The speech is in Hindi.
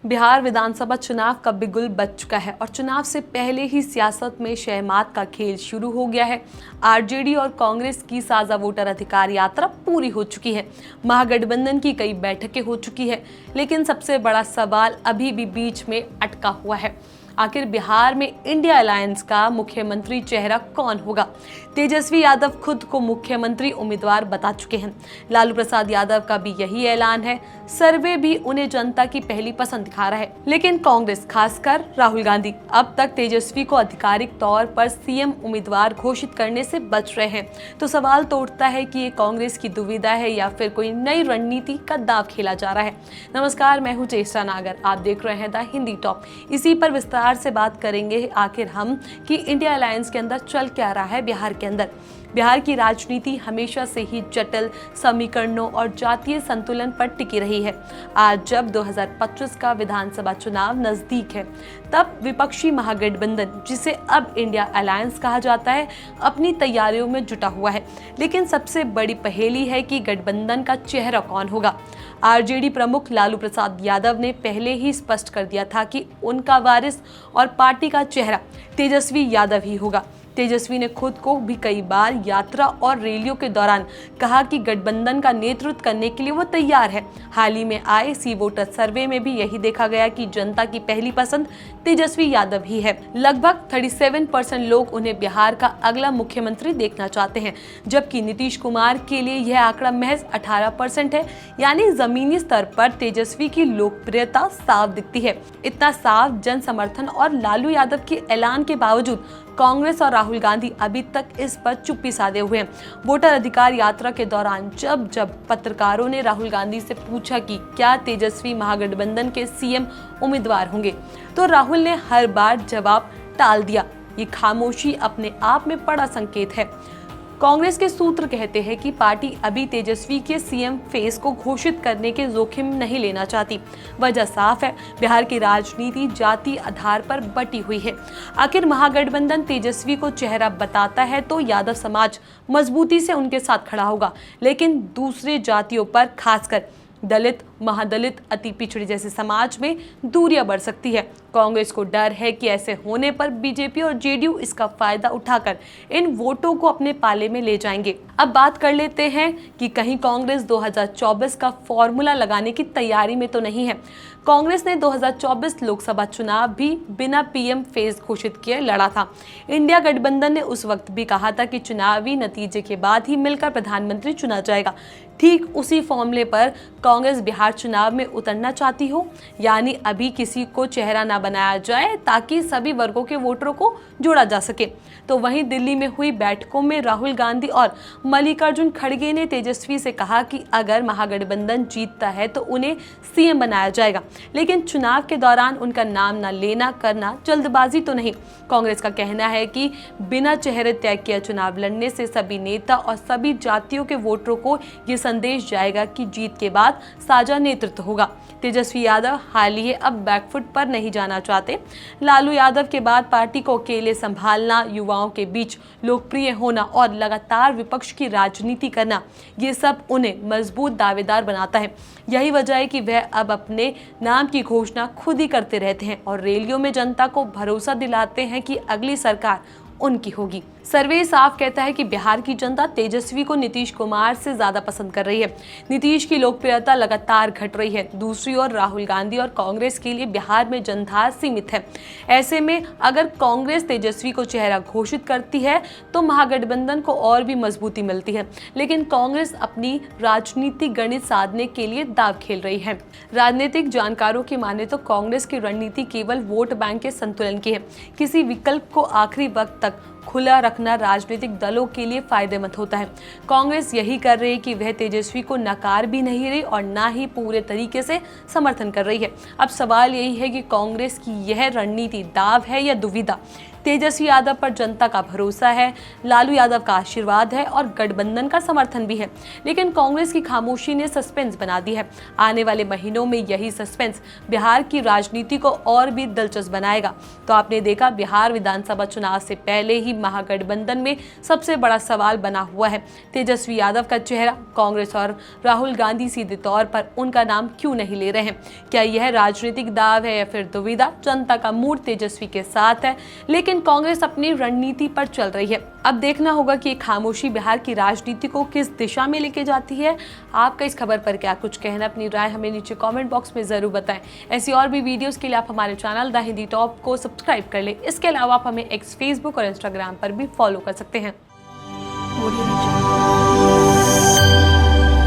बिहार विधानसभा चुनाव का बिगुल बज चुका है और चुनाव से पहले ही सियासत में शहमात का खेल शुरू हो गया है। आरजेडी और कांग्रेस की साझा वोटर अधिकार यात्रा पूरी हो चुकी है। महागठबंधन की कई बैठकें हो चुकी है, लेकिन सबसे बड़ा सवाल अभी भी बीच में अटका हुआ है। आखिर बिहार में इंडिया अलायंस का मुख्यमंत्री चेहरा कौन होगा? तेजस्वी यादव खुद को मुख्यमंत्री उम्मीदवार बता चुके हैं। लालू प्रसाद यादव का भी यही ऐलान है। सर्वे भी उन्हें जनता की पहली पसंद दिखा रहा है। लेकिन कांग्रेस, खासकर राहुल गांधी, अब तक तेजस्वी को आधिकारिक तौर पर सीएम उम्मीदवार घोषित करने से बच रहे हैं। तो सवाल तो उठता है कि ये कांग्रेस की दुविधा है या फिर कोई नई रणनीति का दांव खेला जा रहा है। नमस्कार, मैं हूं चेष्टा नागर, आप देख रहे हैं द हिंदी टॉप। इसी पर विस्तार से बात करेंगे आखिर हम कि इंडिया अलायंस के अंदर चल क्या रहा है बिहार के अंदर। बिहार की राजनीति हमेशा से ही जटिल समीकरणों और जातीय संतुलन पर टिकी रही है। आज जब 2025 का विधानसभा चुनाव नजदीक है, तब विपक्षी महागठबंधन, जिसे अब इंडिया अलायंस कहा जाता है, अपनी तैयारियों में जुटा हुआ है। लेकिन सबसे बड़ी पहेली है कि गठबंधन का चेहरा कौन होगा। आरजेडी प्रमुख लालू प्रसाद यादव ने पहले ही स्पष्ट कर दिया था कि उनका वारिस और पार्टी का चेहरा तेजस्वी यादव ही होगा। तेजस्वी ने खुद को भी कई बार यात्रा और रैलियों के दौरान कहा कि गठबंधन का नेतृत्व करने के लिए वो तैयार है। हाल ही में आए सी वोटर सर्वे में भी यही देखा गया कि जनता की पहली पसंद तेजस्वी यादव ही है। लगभग 37% लोग उन्हें बिहार का अगला मुख्यमंत्री देखना चाहते हैं, जबकि नीतीश कुमार के लिए यह आंकड़ा महज 18% है। यानी जमीनी स्तर पर तेजस्वी की लोकप्रियता साफ दिखती है। इतना साफ जन समर्थन और लालू यादव के ऐलान के बावजूद कांग्रेस और राहुल गांधी अभी तक इस पर चुप्पी साधे हुए हैं। वोटर अधिकार यात्रा के दौरान जब पत्रकारों ने राहुल गांधी से पूछा कि क्या तेजस्वी महागठबंधन के सीएम उम्मीदवार होंगे, तो राहुल ने हर बार जवाब टाल दिया। ये खामोशी अपने आप में बड़ा संकेत है। कांग्रेस के सूत्र कहते हैं कि पार्टी अभी तेजस्वी के सीएम फेस को घोषित करने के जोखिम नहीं लेना चाहती। वजह साफ है, बिहार की राजनीति जाति आधार पर बटी हुई है। आखिर महागठबंधन तेजस्वी को चेहरा बताता है तो यादव समाज मजबूती से उनके साथ खड़ा होगा, लेकिन दूसरे जातियों पर, खासकर दलित, महादलित, अति पिछड़े जैसे समाज में दूरियां बढ़ सकती है। कांग्रेस को डर है कि ऐसे होने पर बीजेपी और जेडीयू इसका फायदा उठाकर इन वोटों को अपने पाले में ले जाएंगे। अब बात कर लेते हैं कि कहीं कांग्रेस 2024 का फॉर्मूला लगाने की तैयारी में तो नहीं है। कांग्रेस ने 2024 लोकसभा चुनाव भी बिना पीएम फेस घोषित किए लड़ा था। इंडिया गठबंधन ने उस वक्त भी कहा था कि चुनावी नतीजे के बाद ही मिलकर प्रधानमंत्री चुना जाएगा। ठीक उसी फॉर्मूले पर कांग्रेस बिहार चुनाव में उतरना चाहती हो, यानी अभी किसी को चेहरा ना बनाया जाए ताकि सभी वर्गों के वोटरों को जोड़ा जा सके। तो वहीं दिल्ली में हुई बैठकों में राहुल गांधी और मल्लिकार्जुन खड़गे ने तेजस्वी से कहा कि अगर महागठबंधन जीतता है तो उन्हें सीएम बनाया जाएगा, लेकिन चुनाव के दौरान उनका नाम न लेना करना जल्दबाजी तो नहीं। कांग्रेस का कहना है कि बिना चेहरे तय किए चुनाव लड़ने से सभी नेता और सभी जातियों के वोटरों को ये संदेश जाएगा कि जीत के बाद साझा नेतृत्व होगा। तेजस्वी यादव हालिए अब बैकफुट पर नहीं जाना चाहते। लालू यादव के बाद पार्टी को अकेले संभालना, युवाओं के बीच लोकप्रिय होना और लगातार विपक्ष की राजनीति करना, ये सब उन्हें मजबूत दावेदार बनाता है। यही वजह है कि वह अब अपने नाम की घोषणा खुद ही करते रहते हैं और रैलियों में जनता को भरोसा दिलाते हैं कि अगली सरकार उनकी होगी। सर्वे साफ कहता है कि बिहार की जनता तेजस्वी को नीतीश कुमार से ज्यादा पसंद कर रही है। नीतीश की लोकप्रियता लगातार घट रही है। दूसरी ओर राहुल गांधी और कांग्रेस के लिए बिहार में जनता सीमित है। ऐसे में अगर कांग्रेस तेजस्वी को चेहरा घोषित करती है तो महागठबंधन को और भी मजबूती मिलती है, लेकिन कांग्रेस अपनी राजनीतिक गणित साधने के लिए दांव खेल रही है। राजनीतिक जानकारों की माने तो कांग्रेस की रणनीति केवल वोट बैंक के संतुलन की है। किसी विकल्प को आखिरी वक्त तक खुला रखना राजनीतिक दलों के लिए फायदेमंद होता है। कांग्रेस यही कर रही है कि वह तेजस्वी को नकार भी नहीं रही और ना ही पूरे तरीके से समर्थन कर रही है। अब सवाल यही है कि कांग्रेस की यह रणनीति दाव है या दुविधा। तेजस्वी यादव पर जनता का भरोसा है, लालू यादव का आशीर्वाद है और गठबंधन का समर्थन भी है। लेकिन कांग्रेस की खामोशी ने सस्पेंस बना दी है। आने वाले महीनों में यही सस्पेंस बिहार की राजनीति को और भी दिलचस्प बनाएगा। तो आपने देखा, बिहार विधानसभा चुनाव से पहले ही महागठबंधन में सबसे बड़ा सवाल बना हुआ है। तेजस्वी यादव का चेहरा, कांग्रेस और राहुल गांधी सीधे तौर पर उनका नाम क्यों नहीं ले रहे हैं? क्या यह राजनीतिक दाव है या फिर दुविधा? जनता का मूड तेजस्वी के साथ है, लेकिन कांग्रेस अपनी रणनीति पर चल रही है। अब देखना होगा कि खामोशी बिहार की राजनीति को किस दिशा में लेके जाती है। आपका इस खबर पर क्या कुछ कहना, अपनी राय हमें नीचे कमेंट बॉक्स में जरूर बताएं। ऐसी और भी वीडियोस के लिए आप हमारे चैनल द हिंदी टॉप को सब्सक्राइब कर लें। इसके अलावा आप हमें एक्स, फेसबुक और इंस्टाग्राम पर भी फॉलो कर सकते हैं।